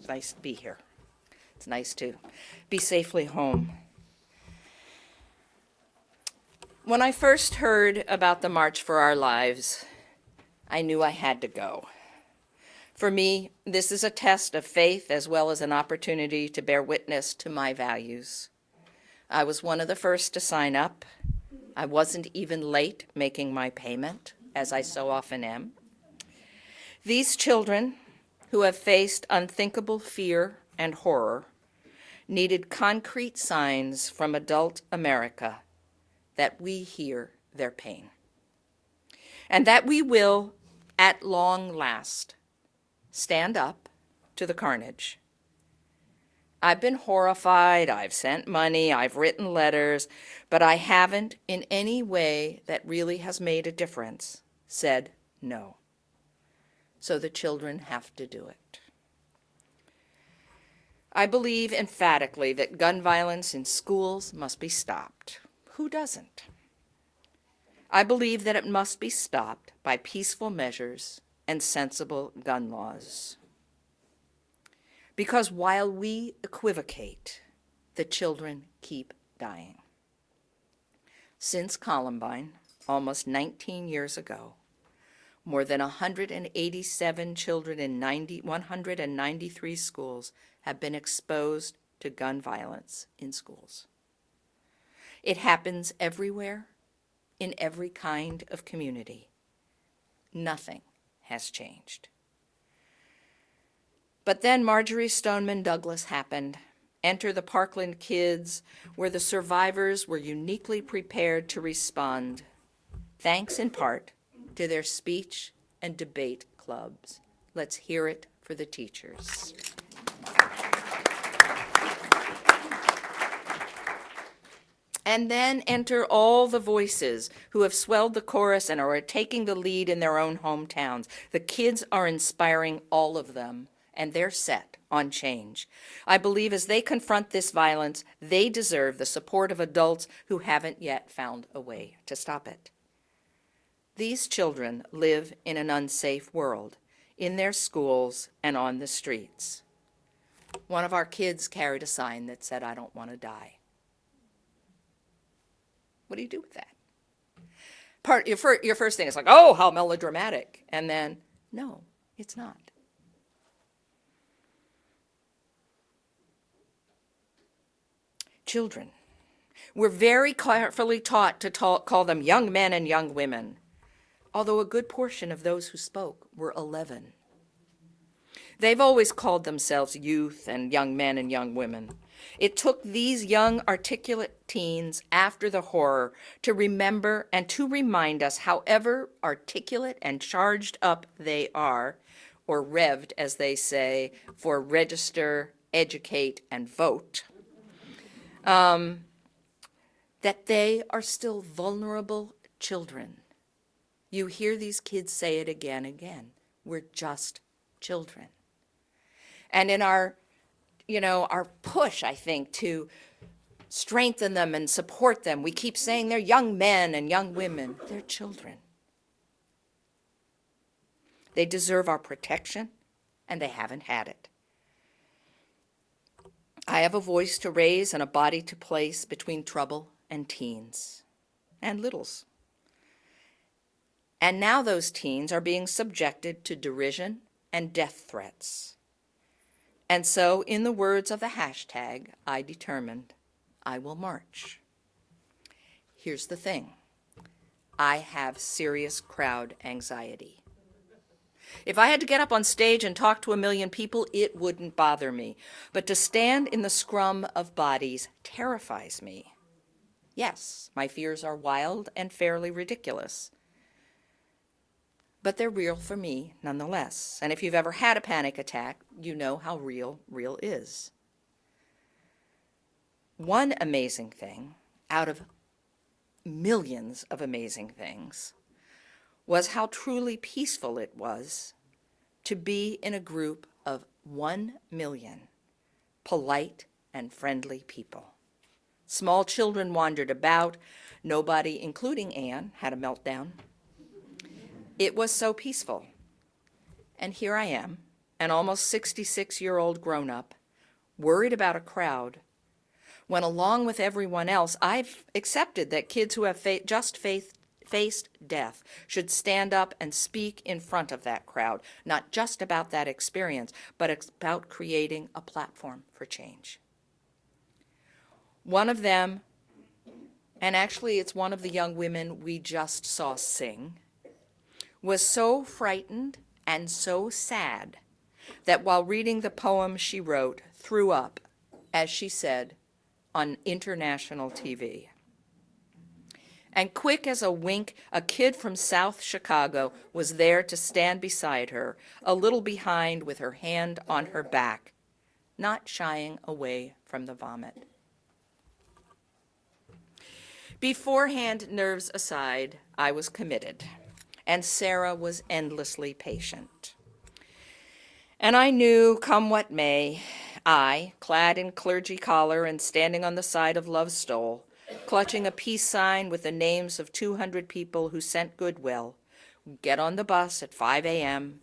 It's nice to be here. It's nice to be safely home. When I first heard about the March for Our Lives, I knew I had to go. For me, this is a test of faith as well as an opportunity to bear witness to my values. I was one of the first to sign up. I wasn't even late making my payment, as I so often am. These children, who have faced unthinkable fear and horror, needed concrete signs from adult America that we hear their pain, and that we will, at long last, stand up to the carnage. I've been horrified, I've sent money, I've written letters, but I haven't, in any way that really has made a difference, said no. So the children have to do it. I believe emphatically that gun violence in schools must be stopped. Who doesn't? I believe that it must be stopped by peaceful measures and sensible gun laws. Because while we equivocate, the children keep dying. Since Columbine, almost 19 years ago, more than 187 children in 193 schools have been exposed to gun violence in schools. It happens everywhere, in every kind of community. Nothing has changed. But then Marjory Stoneman Douglas happened. Enter the Parkland kids, where the survivors were uniquely prepared to respond, thanks in part to their speech and debate clubs. Let's hear it for the teachers. And then enter all the voices who have swelled the chorus and are taking the lead in their own hometowns. The kids are inspiring all of them, and they're set on change. I believe as they confront this violence, they deserve the support of adults who haven't yet found a way to stop it. These children live in an unsafe world, in their schools and on the streets. One of our kids carried a sign that said, "I don't want to die." What do you do with that? Your first thing is like, oh, how melodramatic. And then, no, it's not. Children. We're very carefully taught to call them young men and young women, although a good portion of those who spoke were 11. They've always called themselves youth and young men and young women. It took these young, articulate teens after the horror to remember and to remind us, however articulate and charged up they are, or revved, as they say, for register, educate, and vote, that they are still vulnerable children. You hear these kids say it again and again. We're just children. And in our push, I think, to strengthen them and support them, we keep saying they're young men and young women. They're children. They deserve our protection, and they haven't had it. I have a voice to raise and a body to place between trouble and teens and littles. And now those teens are being subjected to derision and death threats. And so, in the words of the hashtag, I determined I will march. Here's the thing. I have serious crowd anxiety. If I had to get up on stage and talk to 1 million people, it wouldn't bother me. But to stand in the scrum of bodies terrifies me. Yes, my fears are wild and fairly ridiculous. But they're real for me nonetheless. And if you've ever had a panic attack, you know how real is. One amazing thing, out of millions of amazing things, was how truly peaceful it was to be in a group of 1 million polite and friendly people. Small children wandered about. Nobody, including Anne, had a meltdown. It was so peaceful. And here I am, an almost 66-year-old grown-up, worried about a crowd, when along with everyone else, I've accepted that kids who have faced death should stand up and speak in front of that crowd, not just about that experience, but about creating a platform for change. One of them, and actually it's one of the young women we just saw sing, was so frightened and so sad that while reading the poem she wrote, threw up, as she said, on international TV. And quick as a wink, a kid from South Chicago was there to stand beside her, a little behind with her hand on her back, not shying away from the vomit. Beforehand, nerves aside, I was committed, and Sarah was endlessly patient. And I knew, come what may, I, clad in clergy collar and standing on the side of Love's Stole, clutching a peace sign with the names of 200 people who sent goodwill, would get on the bus at 5 a.m.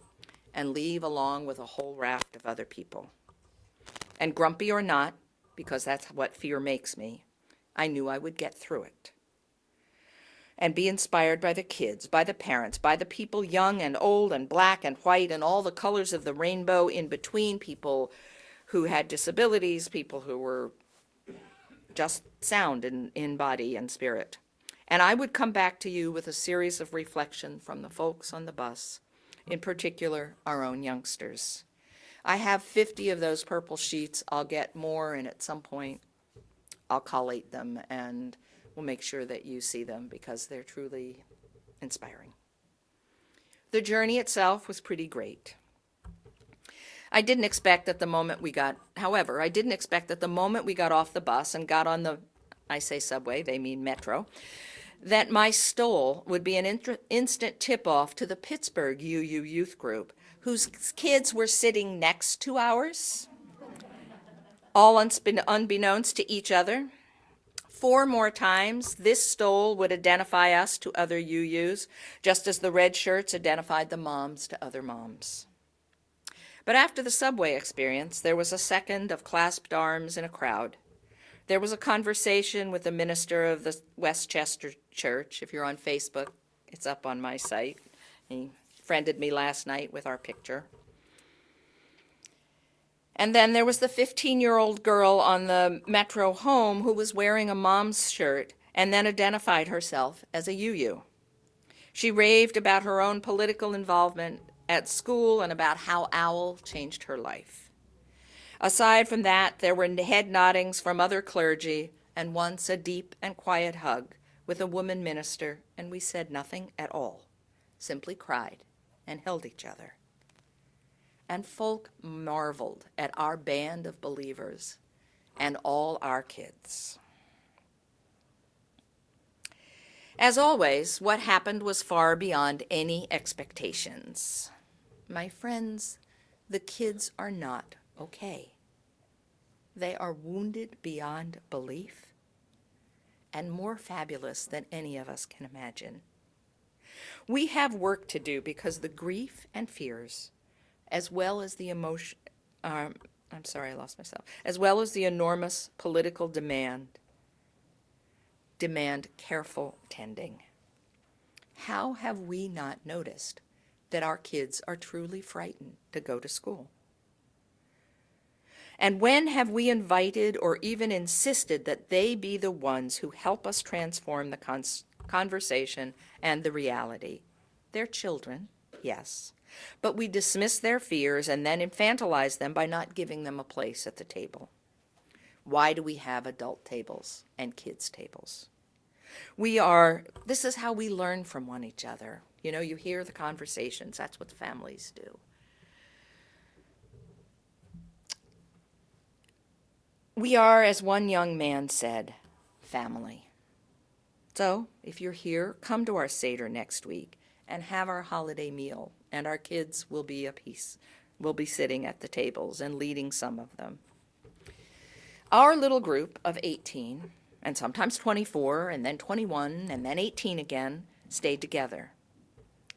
and leave along with a whole raft of other people. And grumpy or not, because that's what fear makes me, I knew I would get through it. And be inspired by the kids, by the parents, by the people young and old and black and white and all the colors of the rainbow in between, people who had disabilities, people who were just sound in body and spirit. And I would come back to you with a series of reflection from the folks on the bus, in particular our own youngsters. I have 50 of those purple sheets. I'll get more, and at some point I'll collate them, and we'll make sure that you see them because they're truly inspiring. The journey itself was pretty great. I didn't expect that the moment we got off the bus and got on the, I say subway, they mean metro, that my stole would be an instant tip-off to the Pittsburgh UU youth group, whose kids were sitting next to ours, all unbeknownst to each other. 4 more times, this stole would identify us to other UUs, just as the red shirts identified the moms to other moms. But after the subway experience, there was a second of clasped arms in a crowd. There was a conversation with the minister of the Westchester Church. If you're on Facebook, it's up on my site. He friended me last night with our picture. And then there was the 15-year-old girl on the metro home who was wearing a mom's shirt and then identified herself as a UU. She raved about her own political involvement at school and about how OWL changed her life. Aside from that, there were head noddings from other clergy and once a deep and quiet hug with a woman minister, and we said nothing at all, simply cried and held each other. And folk marveled at our band of believers and all our kids. As always, what happened was far beyond any expectations. My friends, the kids are not okay. They are wounded beyond belief and more fabulous than any of us can imagine. We have work to do because the grief and fears, as well as the as well as the enormous political demand careful tending. How have we not noticed that our kids are truly frightened to go to school? And when have we invited or even insisted that they be the ones who help us transform the conversation and the reality? They're children, yes, but we dismiss their fears and then infantilize them by not giving them a place at the table. Why do we have adult tables and kids' tables? This is how we learn from one each other. You know, you hear the conversations. That's what families do. We are, as one young man said, family. So, if you're here, come to our Seder next week and have our holiday meal, and our kids will be a piece. We'll be sitting at the tables and leading some of them. Our little group of 18, and sometimes 24, and then 21, and then 18 again, stayed together.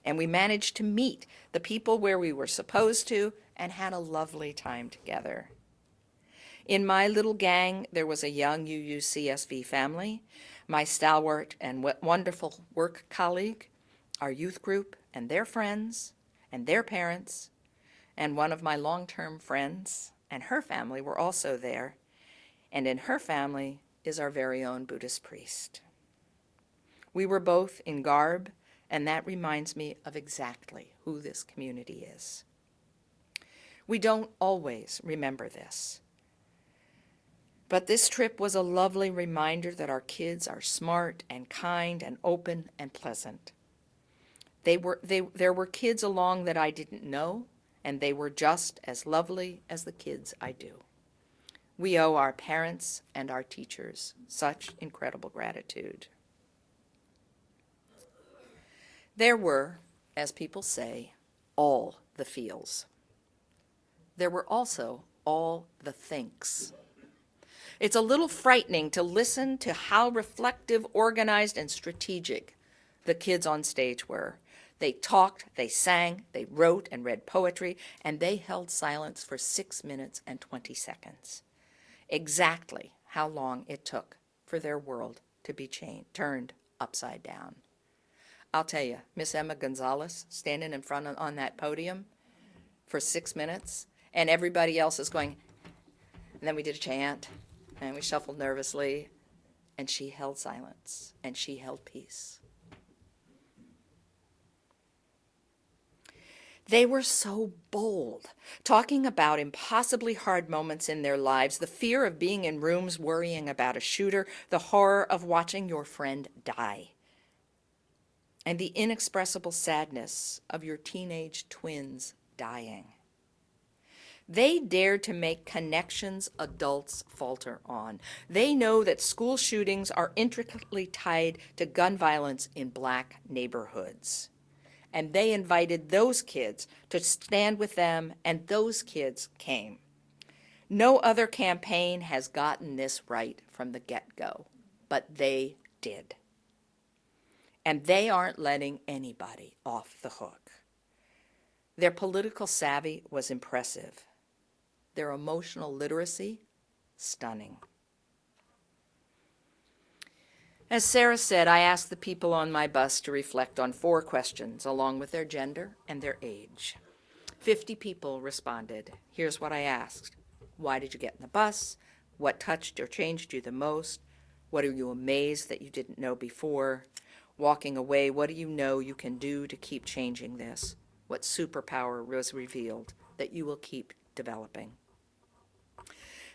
And we managed to meet the people where we were supposed to and had a lovely time together. In my little gang, there was a young UUCSV family, my stalwart and wonderful work colleague, our youth group and their friends and their parents, and one of my long-term friends and her family were also there. And in her family is our very own Buddhist priest. We were both in garb, and that reminds me of exactly who this community is. We don't always remember this. But this trip was a lovely reminder that our kids are smart and kind and open and pleasant. There were kids along that I didn't know, and they were just as lovely as the kids I do. We owe our parents and our teachers such incredible gratitude. There were, as people say, all the feels. There were also all the thinks. It's a little frightening to listen to how reflective, organized, and strategic the kids on stage were. They talked, they sang, they wrote and read poetry, and they held silence for 6 minutes and 20 seconds. Exactly how long it took for their world to be turned upside down. I'll tell you, Miss Emma Gonzalez standing in front on that podium for 6 minutes, and everybody else is going, and then we did a chant, and we shuffled nervously, and she held silence, and she held peace. They were so bold, talking about impossibly hard moments in their lives, the fear of being in rooms worrying about a shooter, the horror of watching your friend die, and the inexpressible sadness of your teenage twins dying. They dared to make connections adults falter on. They know that school shootings are intricately tied to gun violence in Black neighborhoods. And they invited those kids to stand with them, and those kids came. No other campaign has gotten this right from the get-go, but they did. And they aren't letting anybody off the hook. Their political savvy was impressive. Their emotional literacy, stunning. As Sarah said, I asked the people on my bus to reflect on 4 questions, along with their gender and their age. 50 people responded. Here's what I asked. Why did you get in the bus? What touched or changed you the most? What are you amazed that you didn't know before? Walking away, what do you know you can do to keep changing this? What superpower was revealed that you will keep developing?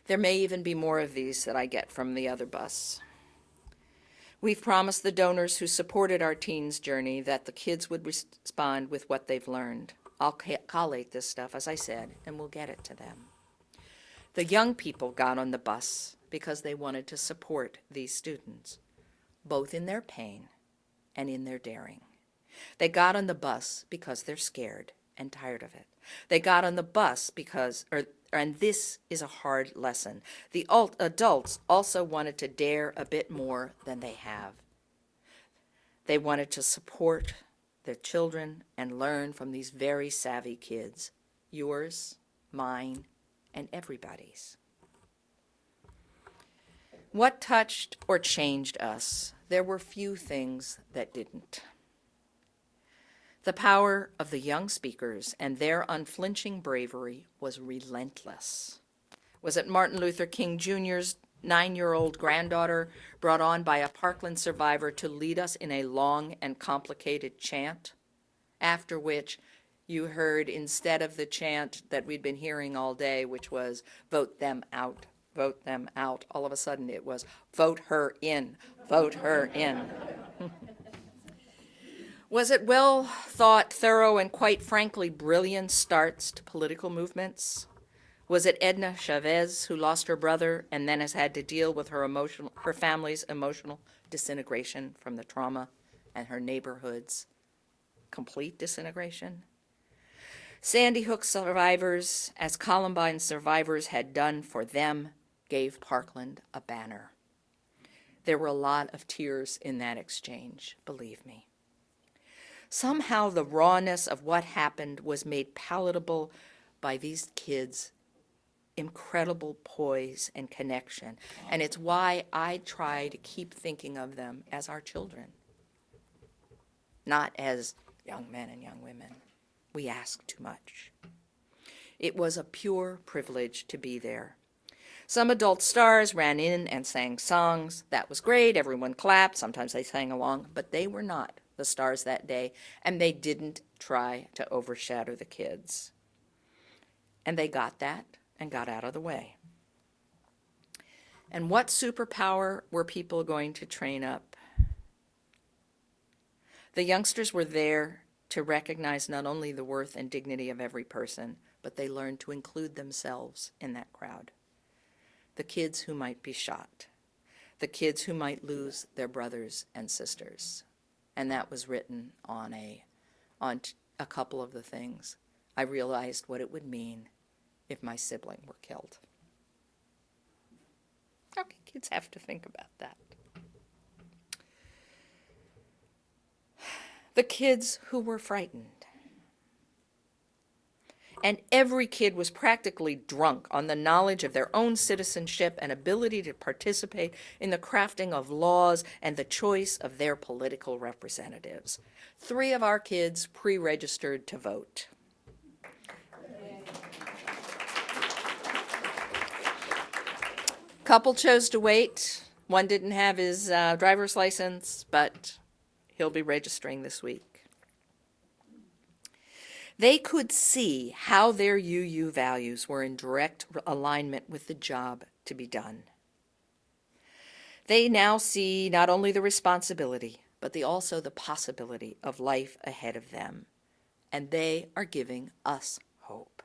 There may even be more of these that I get from the other bus. We've promised the donors who supported our teens' journey that the kids would respond with what they've learned. I'll collate this stuff, as I said, and we'll get it to them. The young people got on the bus because they wanted to support these students, both in their pain and in their daring. They got on the bus because they're scared and tired of it. They got on the bus and this is a hard lesson. The adults also wanted to dare a bit more than they have. They wanted to support their children and learn from these very savvy kids, yours, mine, and everybody's. What touched or changed us? There were few things that didn't. The power of the young speakers and their unflinching bravery was relentless. Was it Martin Luther King Jr.'s 9-year-old granddaughter brought on by a Parkland survivor to lead us in a long and complicated chant? After which you heard, instead of the chant that we'd been hearing all day, which was vote them out, all of a sudden it was vote her in, vote her in. Was it well thought, thorough, and quite frankly brilliant starts to political movements? Was it Edna Chavez who lost her brother and then has had to deal with her family's emotional disintegration from the trauma and her neighborhood's complete disintegration? Sandy Hook survivors, as Columbine survivors had done for them, gave Parkland a banner. There were a lot of tears in that exchange, believe me. Somehow the rawness of what happened was made palatable by these kids' incredible poise and connection. And it's why I try to keep thinking of them as our children, not as young men and young women. We ask too much. It was a pure privilege to be there. Some adult stars ran in and sang songs. That was great. Everyone clapped. Sometimes they sang along, but they were not the stars that day, and they didn't try to overshadow the kids. And they got that and got out of the way. And what superpower were people going to train up? The youngsters were there to recognize not only the worth and dignity of every person, but they learned to include themselves in that crowd. The kids who might be shot, the kids who might lose their brothers and sisters. And that was written on a couple of the things. I realized what it would mean if my sibling were killed. Okay, kids have to think about that. The kids who were frightened. And every kid was practically drunk on the knowledge of their own citizenship and ability to participate in the crafting of laws and the choice of their political representatives. 3 of our kids pre-registered to vote. Couple chose to wait. One didn't have his driver's license, but he'll be registering this week. They could see how their UU values were in direct alignment with the job to be done. They now see not only the responsibility, but also the possibility of life ahead of them. And they are giving us hope.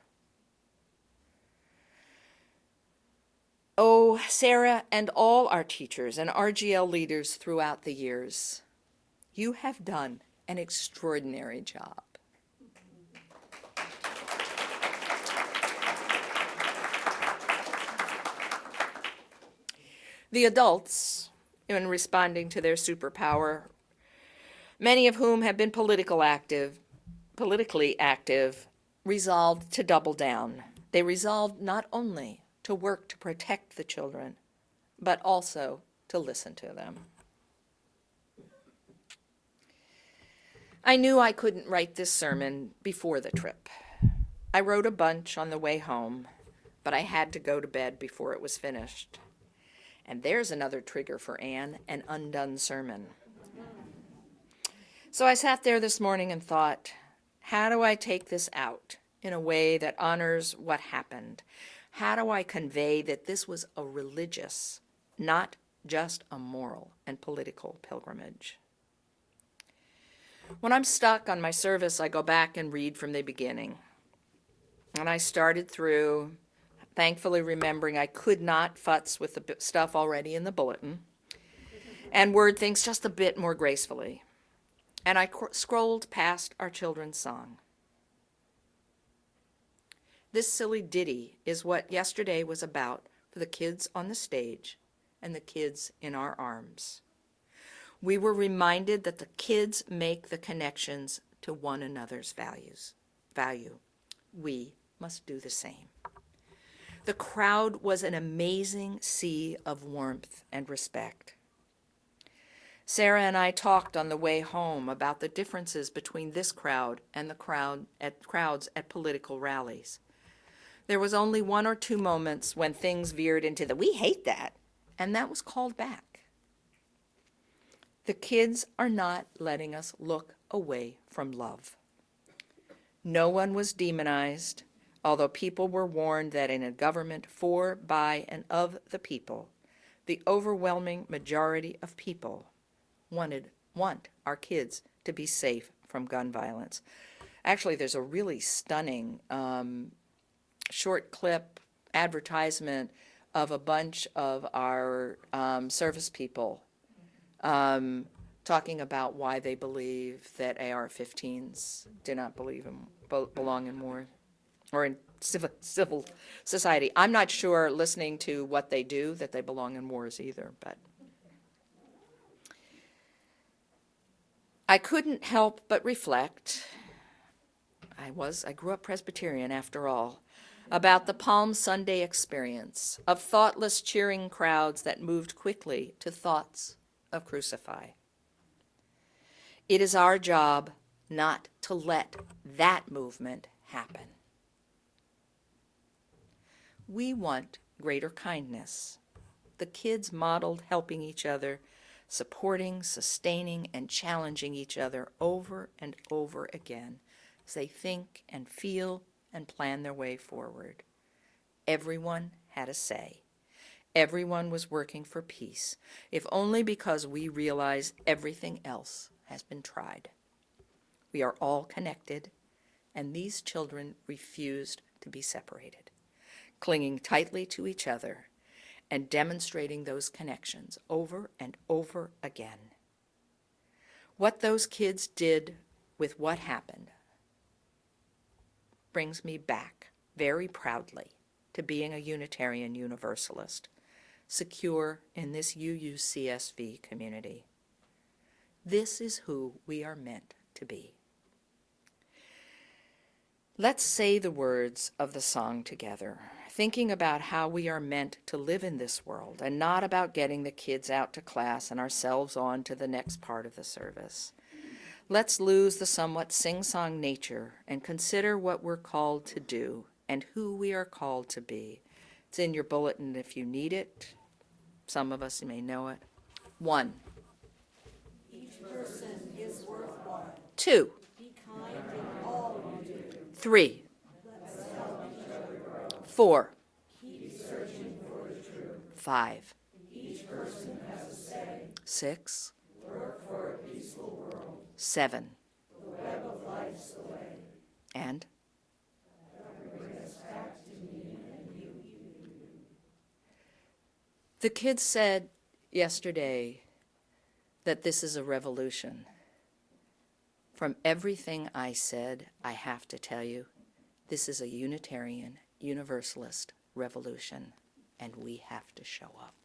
Oh, Sarah and all our teachers and RGL leaders throughout the years, you have done an extraordinary job. The adults, in responding to their superpower, many of whom have been politically active, resolved to double down. They resolved not only to work to protect the children, but also to listen to them. I knew I couldn't write this sermon before the trip. I wrote a bunch on the way home, but I had to go to bed before it was finished. And there's another trigger for Anne, an undone sermon. So I sat there this morning and thought, how do I take this out in a way that honors what happened? How do I convey that this was a religious, not just a moral and political pilgrimage? When I'm stuck on my service, I go back and read from the beginning. And I started through, thankfully remembering I could not futz with the stuff already in the bulletin, and word things just a bit more gracefully. And I scrolled past our children's song. This silly ditty is what yesterday was about for the kids on the stage and the kids in our arms. We were reminded that the kids make the connections to one another's value. We must do the same. The crowd was an amazing sea of warmth and respect. Sarah and I talked on the way home about the differences between this crowd and the crowds at political rallies. There was only 1 or 2 moments when things veered into the "we hate that," and that was called back. The kids are not letting us look away from love. No one was demonized, although people were warned that in a government for, by, and of the people, the overwhelming majority of people want our kids to be safe from gun violence. Actually, there's a really stunning short clip advertisement of a bunch of our service people talking about why they believe that AR-15s do not belong in war or in civil society. I'm not sure, listening to what they do, that they belong in wars either, but I couldn't help but reflect, I grew up Presbyterian after all, about the Palm Sunday experience of thoughtless cheering crowds that moved quickly to thoughts of crucify. It is our job not to let that movement happen. We want greater kindness. The kids modeled helping each other, supporting, sustaining, and challenging each other over and over again as they think and feel and plan their way forward. Everyone had a say. Everyone was working for peace, if only because we realize everything else has been tried. We are all connected, and these children refused to be separated, clinging tightly to each other and demonstrating those connections over and over again. What those kids did with what happened brings me back very proudly to being a Unitarian Universalist, secure in this UUCSV community. This is who we are meant to be. Let's say the words of the song together, thinking about how we are meant to live in this world and not about getting the kids out to class and ourselves on to the next part of the service. Let's lose the somewhat sing-song nature and consider what we're called to do and who we are called to be. It's in your bulletin if you need it. Some of us may know it. 1. Each person is worthwhile. 2. Be kind in all you do. 3. Let's help each other grow. 4. Keep searching for the truth. 5. Each person has a say. 6. Work for a peaceful world. 7. The web of life's the way. And Bring us back to me and you. the kids said yesterday that this is a revolution. From everything I said, I have to tell you, this is a Unitarian, Universalist revolution, and we have to show up.